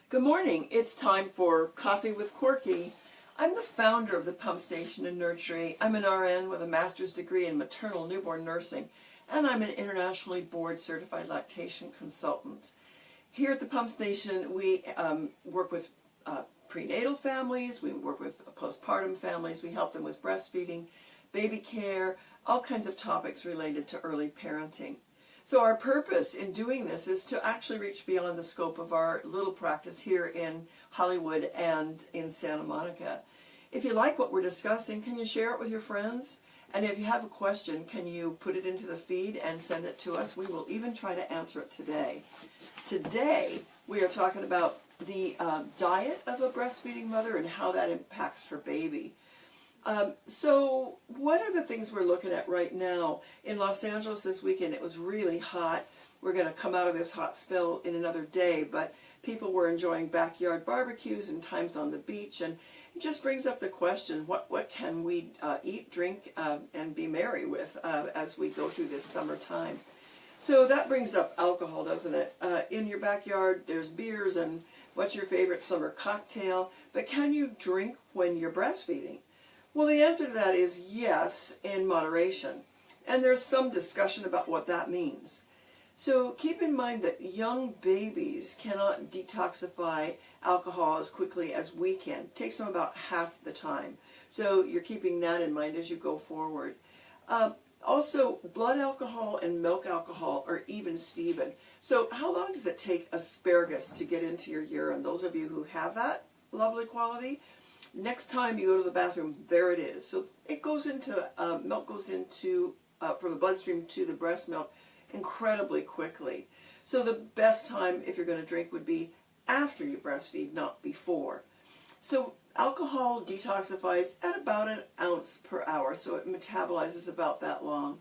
Good morning. It's time for Coffee with Corky. I'm the founder of the pump station in Nurtury. I'm an RN with a master's degree in maternal newborn nursing, and I'm an internationally board certified lactation consultant. Here at the pump station, we work with prenatal families, we work with postpartum families, we help them with breastfeeding, baby care, all kinds of topics related to early parenting. So our purpose in doing this is to actually reach beyond the scope of our little practice here in Hollywood and in Santa Monica. If you like what we're discussing, can you share it with your friends? And if you have a question, can you put it into the feed and send it to us? We will even try to answer it today. Today, we are talking about the diet of a breastfeeding mother and how that impacts her baby. So what are the things we're looking at right now? In Los Angeles this weekend, it was really hot. We're going to come out of this hot spell in another day, but people were enjoying backyard barbecues and times on the beach, and it just brings up the question, what can we eat, drink, and be merry with as we go through this summertime? So that brings up alcohol, doesn't it? In your backyard, there's beers, and what's your favorite summer cocktail? But can you drink when you're breastfeeding? Well, the answer to that is yes, in moderation. And there's some discussion about what that means. So keep in mind that young babies cannot detoxify alcohol as quickly as we can. It takes them about half the time. So you're keeping that in mind as you go forward. Also, blood alcohol and milk alcohol are even Steven. So how long does it take asparagus to get into your urine? Those of you who have that lovely quality, next time you go to the bathroom, there it is. So it goes into, milk goes into, from the bloodstream to the breast milk incredibly quickly. So the best time if you're going to drink would be after you breastfeed, not before. So alcohol detoxifies at about an ounce per hour, so it metabolizes about that long.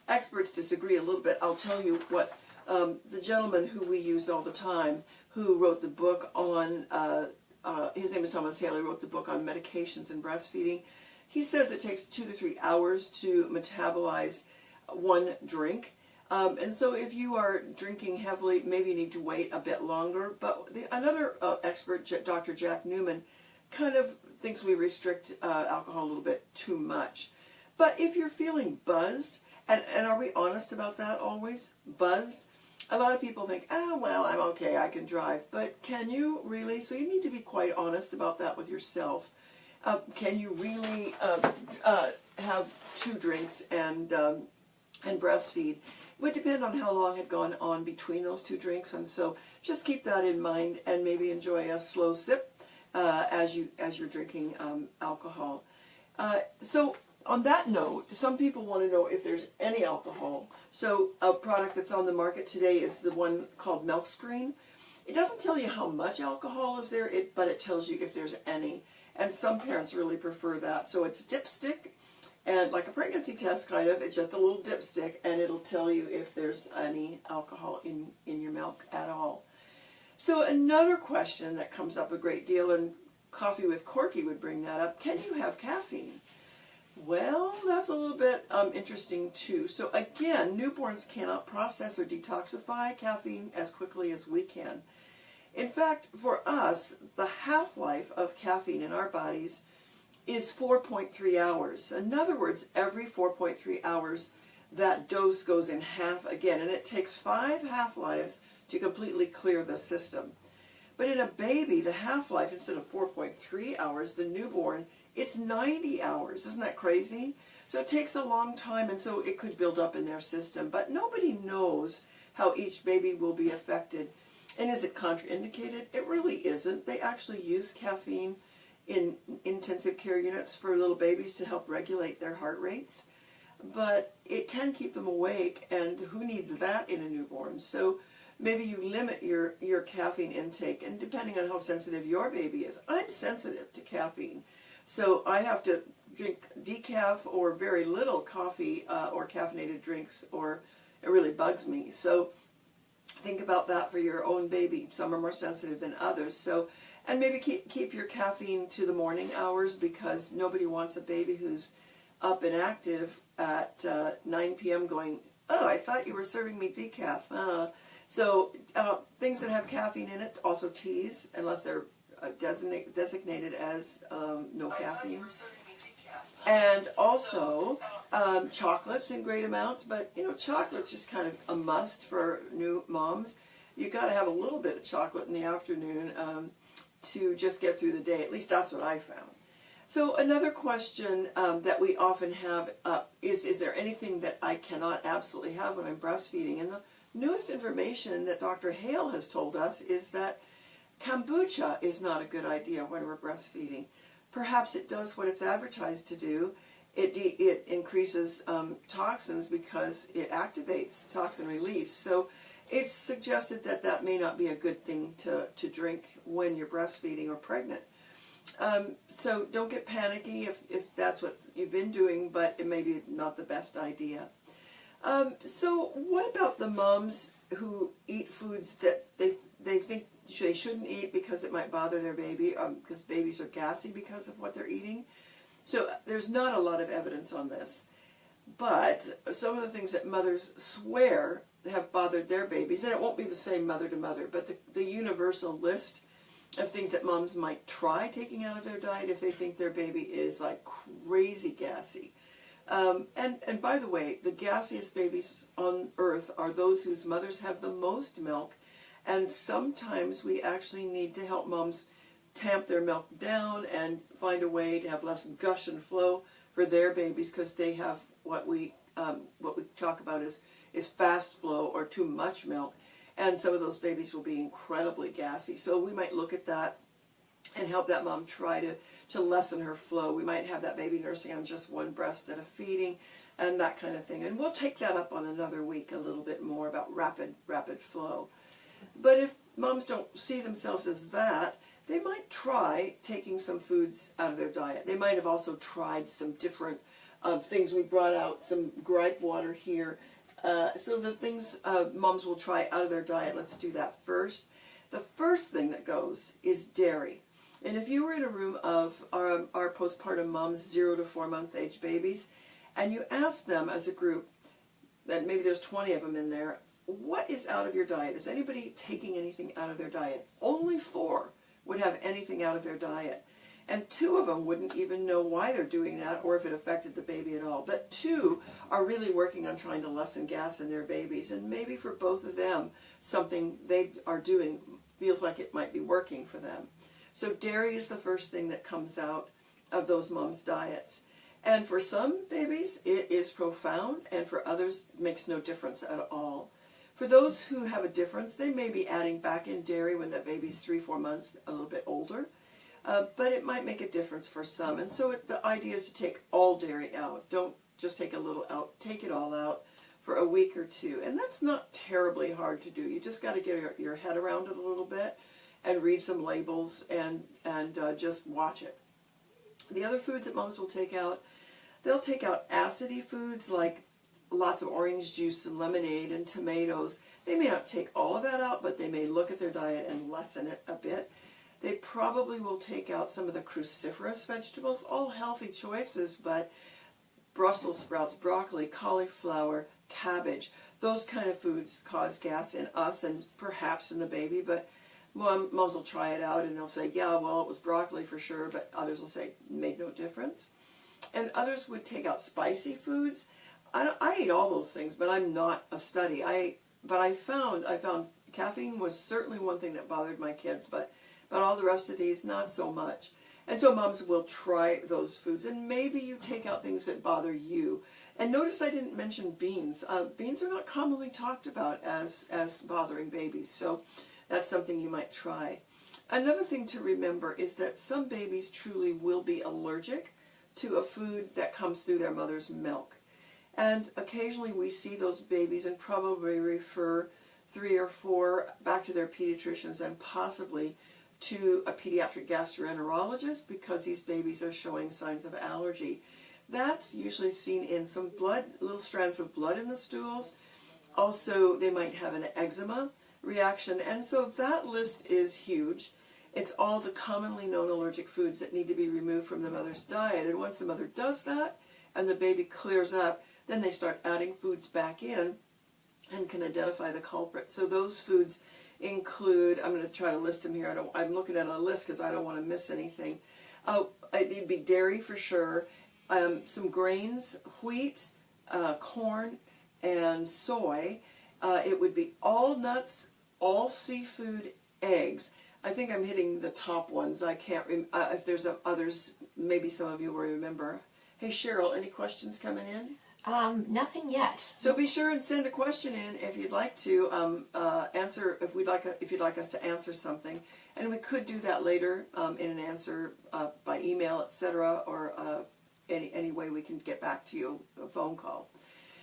Experts disagree a little bit. I'll tell you what the gentleman who we use all the time, who wrote the book on his name is Thomas Haley, wrote the book on medications and breastfeeding. He says it takes 2 to 3 hours to metabolize one drink. And so if you are drinking heavily, maybe you need to wait a bit longer. But another expert, Dr. Jack Newman, kind of thinks we restrict alcohol a little bit too much. But if you're feeling buzzed, and are we honest about that always? Buzzed? A lot of people think, oh, well, I'm okay, I can drive. But can you really? So you need to be quite honest about that with yourself. Can you really have 2 drinks and breastfeed? It would depend on how long had gone on between those 2 drinks. And so just keep that in mind and maybe enjoy a slow sip as you're drinking alcohol. So on that note, some people want to know if there's any alcohol. So a product that's on the market today is the one called Milk Screen. It doesn't tell you how much alcohol is there, but it tells you if there's any. And some parents really prefer that. So it's a dipstick, and like a pregnancy test kind of, it's just a little dipstick, and it'll tell you if there's any alcohol in your milk at all. So another question that comes up a great deal, and Coffee with Corky would bring that up, can you have caffeine? Well, that's a little bit interesting too. So again, newborns cannot process or detoxify caffeine as quickly as we can. In fact, for us, the half-life of caffeine in our bodies is 4.3 hours. In other words, every 4.3 hours, that dose goes in half again, and it takes 5 half-lives to completely clear the system. But in a baby, the half-life, instead of 4.3 hours, the newborn, it's 90 hours. Isn't that crazy? So it takes a long time, and so it could build up in their system. But nobody knows how each baby will be affected. And is it contraindicated? It really isn't. They actually use caffeine in intensive care units for little babies to help regulate their heart rates. But it can keep them awake, and who needs that in a newborn? So maybe you limit your caffeine intake, and depending on how sensitive your baby is. I'm sensitive to caffeine. So I have to drink decaf or very little coffee or caffeinated drinks, or it really bugs me. So think about that for your own baby. Some are more sensitive than others. So, and maybe keep your caffeine to the morning hours, because nobody wants a baby who's up and active at 9 p.m. going, oh, I thought you were serving me decaf. So things that have caffeine in it, also teas, unless they're designated as no caffeine. And also chocolates in great amounts, but you know, chocolate's just kind of a must for new moms. You got to have a little bit of chocolate in the afternoon to just get through the day. At least that's what I found. So another question that we often have is there anything that I cannot absolutely have when I'm breastfeeding? And the newest information that Dr. Hale has told us is that kombucha is not a good idea when we're breastfeeding. Perhaps it does what it's advertised to do. It increases toxins because it activates toxin release. So it's suggested that that may not be a good thing to drink when you're breastfeeding or pregnant. So don't get panicky if that's what you've been doing, but it may be not the best idea. So what about the moms who eat foods that they think they shouldn't eat because it might bother their baby, because babies are gassy because of what they're eating? So there's not a lot of evidence on this. But some of the things that mothers swear have bothered their babies, and it won't be the same mother to mother, but the universal list of things that moms might try taking out of their diet if they think their baby is like crazy gassy. And by the way, the gassiest babies on earth are those whose mothers have the most milk, and sometimes we actually need to help moms tamp their milk down and find a way to have less gush and flow for their babies, because they have what we talk about is fast flow or too much milk, and some of those babies will be incredibly gassy. So we might look at that and help that mom try to lessen her flow. We might have that baby nursing on just one breast at a feeding and that kind of thing. And we'll take that up on another week a little bit more about rapid flow. But if moms don't see themselves as that, they might try taking some foods out of their diet. They might have also tried some different things. We brought out some gripe water here. So the things moms will try out of their diet, let's do that first. The first thing that goes is dairy. And if you were in a room of our postpartum moms, 0 to 4 month age babies, and you asked them as a group, that maybe there's 20 of them in there, what is out of your diet? Is anybody taking anything out of their diet? Only 4 would have anything out of their diet. And 2 of them wouldn't even know why they're doing that or if it affected the baby at all. But 2 are really working on trying to lessen gas in their babies. And maybe for both of them, something they are doing feels like it might be working for them. So dairy is the first thing that comes out of those moms' diets. And for some babies, it is profound, and for others, it makes no difference at all. For those who have a difference, they may be adding back in dairy when that baby's 3-4 months, a little bit older. But it might make a difference for some. And so the idea is to take all dairy out. Don't just take a little out. Take it all out for a week or 2. And that's not terribly hard to do. You just got to get your head around it a little bit and read some labels and just watch it. The other foods that moms will take out, they'll take out acidy foods like lots of orange juice and lemonade and tomatoes. They may not take all of that out, but they may look at their diet and lessen it a bit. They probably will take out some of the cruciferous vegetables, all healthy choices, but Brussels sprouts, broccoli, cauliflower, cabbage, those kind of foods cause gas in us and perhaps in the baby, but moms will try it out and they'll say, yeah, well, it was broccoli for sure, but others will say, made no difference. And others would take out spicy foods. I eat all those things, but I'm not a study. But I found caffeine was certainly one thing that bothered my kids, but all the rest of these, not so much. And so moms will try those foods, and maybe you take out things that bother you. And notice I didn't mention beans. Beans are not commonly talked about as bothering babies, so that's something you might try. Another thing to remember is that some babies truly will be allergic to a food that comes through their mother's milk. And occasionally we see those babies and probably refer 3 or 4 back to their pediatricians and possibly to a pediatric gastroenterologist because these babies are showing signs of allergy. That's usually seen in some blood, little strands of blood in the stools. Also, they might have an eczema reaction, and so that list is huge. It's all the commonly known allergic foods that need to be removed from the mother's diet, and once the mother does that and the baby clears up, then they start adding foods back in and can identify the culprit. So those foods include, I'm going to try to list them here. I'm looking at a list because I don't want to miss anything. It'd be dairy for sure, some grains, wheat, corn, and soy. It would be all nuts, all seafood, eggs. I think I'm hitting the top ones. I can't if there's others, maybe some of you will remember. Hey Cheryl, any questions coming in? Nothing yet. So be sure and send a question in if you'd like to answer. If you'd like us to answer something, and we could do that later in an answer by email, etc., or any way we can get back to you, a phone call.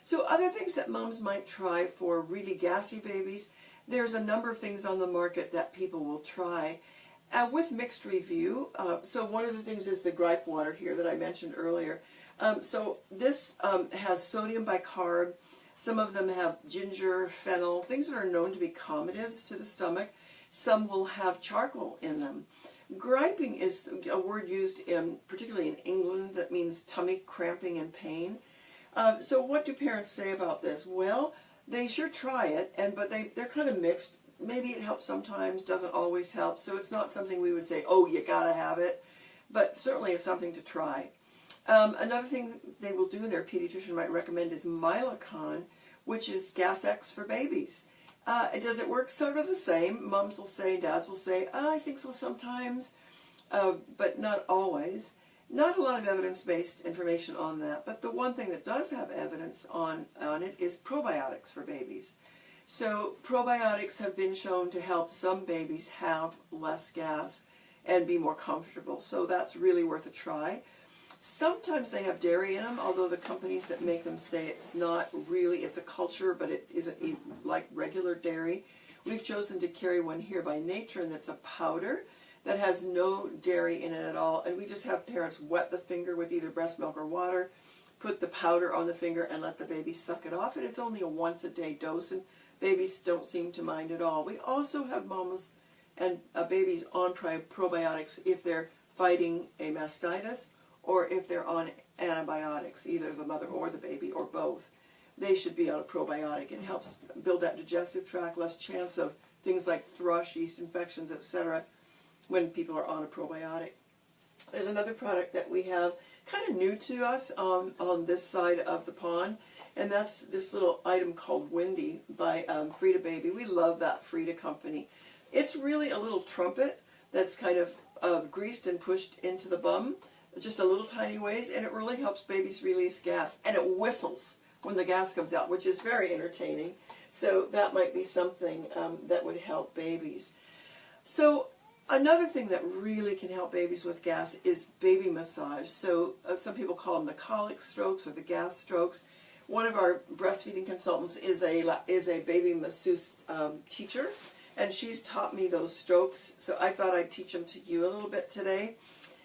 So other things that moms might try for really gassy babies. There's a number of things on the market that people will try with mixed review. So one of the things is the gripe water here that I mentioned earlier. So this has sodium bicarb. Some of them have ginger, fennel, things that are known to be comatives to the stomach. Some will have charcoal in them. Griping is a word used particularly in England that means tummy cramping and pain. So what do parents say about this? Well, they sure try it, but they're kind of mixed. Maybe it helps sometimes, doesn't always help. So it's not something we would say, oh, you gotta have it. But certainly it's something to try. Another thing they will do, and their pediatrician might recommend, is Milacon, which is Gas X for babies. Does it work sort of the same? Moms will say, dads will say, I think so sometimes, but not always. Not a lot of evidence-based information on that, but the one thing that does have evidence on it is probiotics for babies. So probiotics have been shown to help some babies have less gas and be more comfortable, so that's really worth a try. Sometimes they have dairy in them, although the companies that make them say it's not really, it's a culture, but it isn't like regular dairy. We've chosen to carry one here by Nurtury that's a powder that has no dairy in it at all, and we just have parents wet the finger with either breast milk or water, put the powder on the finger, and let the baby suck it off, and it's only a once-a-day dose, and babies don't seem to mind at all. We also have mamas and babies on probiotics if they're fighting a mastitis or if they're on antibiotics, either the mother or the baby or both. They should be on a probiotic. It helps build that digestive tract, less chance of things like thrush, yeast infections, etc. when people are on a probiotic. There's another product that we have kind of new to us on this side of the pond, and that's this little item called Windy by Frida Baby. We love that Frida company. It's really a little trumpet that's kind of greased and pushed into the bum, just a little tiny ways, and it really helps babies release gas, and it whistles when the gas comes out, which is very entertaining. So that might be something that would help babies. So another thing that really can help babies with gas is baby massage. So some people call them the colic strokes or the gas strokes. One of our breastfeeding consultants is a baby masseuse teacher, and she's taught me those strokes. So I thought I'd teach them to you a little bit today.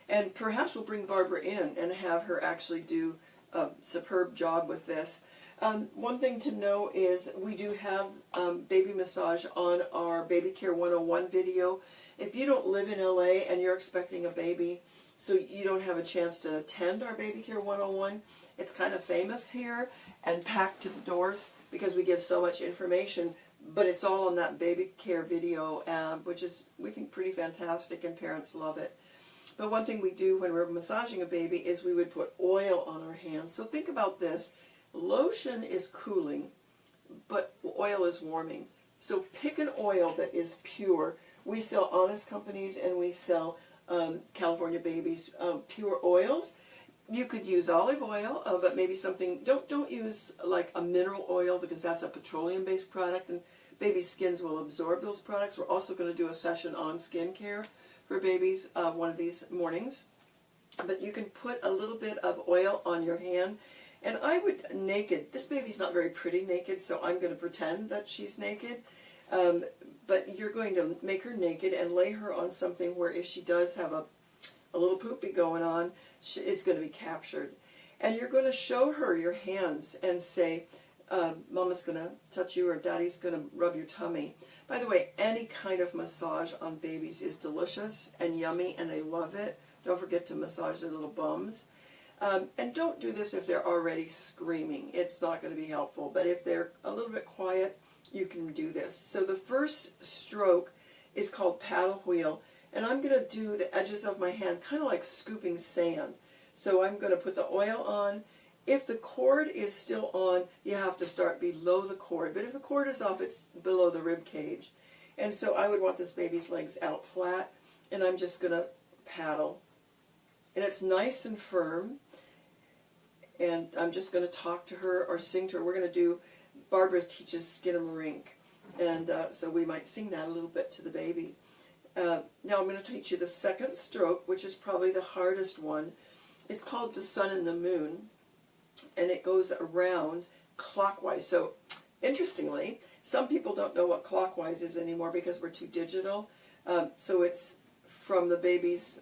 And perhaps we'll bring Barbara in and have her actually do a superb job with this. One thing to know is we do have baby massage on our Baby Care 101 video. If you don't live in LA and you're expecting a baby, so you don't have a chance to attend our Baby Care 101, it's kind of famous here and packed to the doors because we give so much information, but it's all on that Baby Care video, which is, we think, pretty fantastic, and parents love it. But one thing we do when we're massaging a baby is we would put oil on our hands. So think about this. Lotion is cooling, but oil is warming. So pick an oil that is pure. We sell Honest Companies and we sell California Babies pure oils. You could use olive oil, but maybe something, don't use like a mineral oil because that's a petroleum-based product and baby skins will absorb those products. We're also going to do a session on skincare for babies one of these mornings. But you can put a little bit of oil on your hand. And I would naked, this baby's not very pretty naked, so I'm going to pretend that she's naked. But you're going to make her naked and lay her on something where if she does have a little poopy going on, it's going to be captured. And you're going to show her your hands and say, Mama's going to touch you or Daddy's going to rub your tummy. By the way, any kind of massage on babies is delicious and yummy and they love it. Don't forget to massage their little bums. And don't do this if they're already screaming. It's not going to be helpful. But if they're a little bit quiet, you can do this. So the first stroke is called paddle wheel. And I'm going to do the edges of my hands kind of like scooping sand. So I'm going to put the oil on. If the cord is still on, you have to start below the cord. But if the cord is off, it's below the rib cage. And so I would want this baby's legs out flat. And I'm just going to paddle. And it's nice and firm. And I'm just going to talk to her or sing to her. We're going to do, Barbara teaches Skinamarink. And so we might sing that a little bit to the baby. Now I'm going to teach you the second stroke, which is probably the hardest one. It's called the sun and the moon. And it goes around clockwise. So interestingly, some people don't know what clockwise is anymore because we're too digital. So it's from the baby's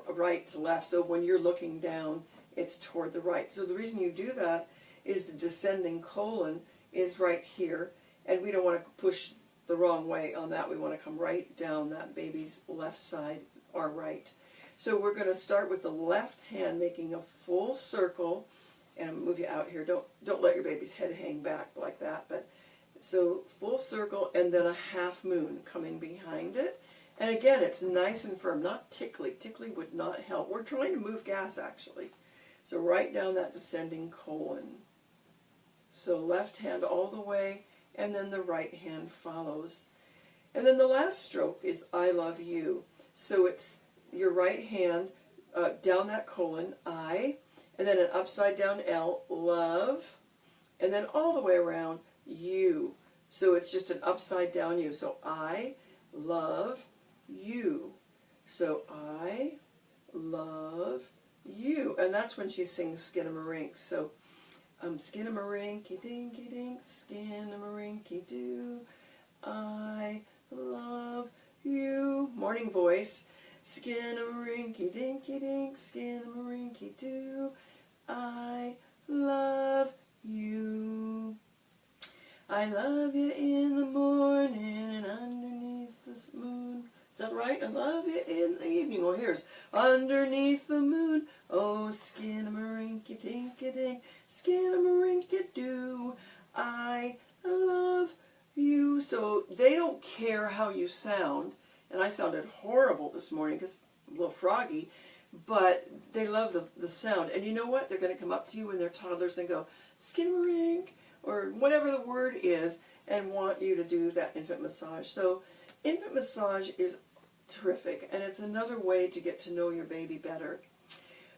right to left. So when you're looking down, it's toward the right. So the reason you do that is the descending colon is right here. And we don't want to push the wrong way on that. We want to come right down that baby's left side, our right. So we're going to start with the left hand making a full circle. And I'll move you out here. Don't let your baby's head hang back like that. But so full circle and then a half moon coming behind it. And again, it's nice and firm, not tickly. Tickly would not help. We're trying to move gas actually. So right down that descending colon. So left hand all the way, and then the right hand follows. And then the last stroke is I love you. So it's your right hand down that colon, I, and then an upside down L, love, and then all the way around, you. So it's just an upside down U. So I love you. So I love you. And that's when she sings Skinamarink. So Skinamarinky dinky dink, Skinamarinky doo, I love you. Morning voice. Skinamarinky dinky dink, Skinamarinky doo, I love you. I love you in the morning and underneath the moon. Is that right? I love you in the evening. Oh, here's underneath the moon. Oh, Skinamarinky dinky dink, Skinamarinky doo, I love you. So they don't care how you sound. And I sounded horrible this morning because I'm a little froggy. But they love the sound. And you know what? They're going to come up to you when they're toddlers and go, Skinamarink, or whatever the word is, and want you to do that infant massage. So infant massage is terrific, and it's another way to get to know your baby better.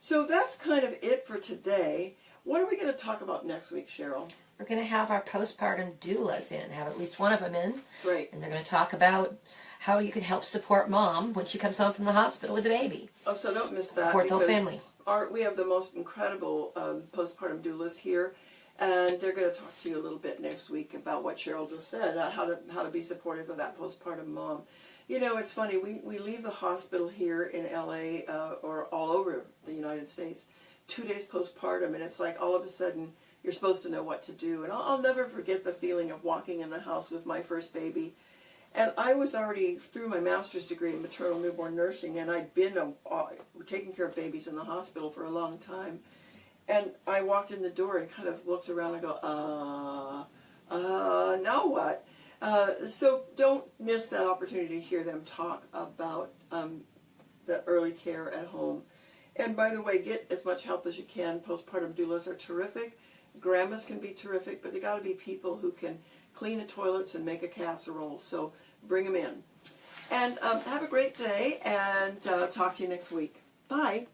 So that's kind of it for today. What are we going to talk about next week, Cheryl? We're going to have our postpartum doulas in, have at least one of them in. Great. And they're going to talk about how you can help support mom when she comes home from the hospital with the baby. Oh, so don't miss that. Support the whole family. We have the most incredible postpartum doulas here, and they're going to talk to you a little bit next week about what Cheryl just said, how to be supportive of that postpartum mom. You know, it's funny, we leave the hospital here in LA or all over the United States 2 days postpartum, and it's like all of a sudden you're supposed to know what to do. And I'll never forget the feeling of walking in the house with my first baby. And I was already through my master's degree in maternal newborn nursing, and I'd been taking care of babies in the hospital for a long time. And I walked in the door and kind of looked around and go, now what? So don't miss that opportunity to hear them talk about the early care at home. And by the way, get as much help as you can. Postpartum doulas are terrific. Grandmas can be terrific, but they got to be people who can clean the toilets and make a casserole. So bring them in. And have a great day, and talk to you next week. Bye.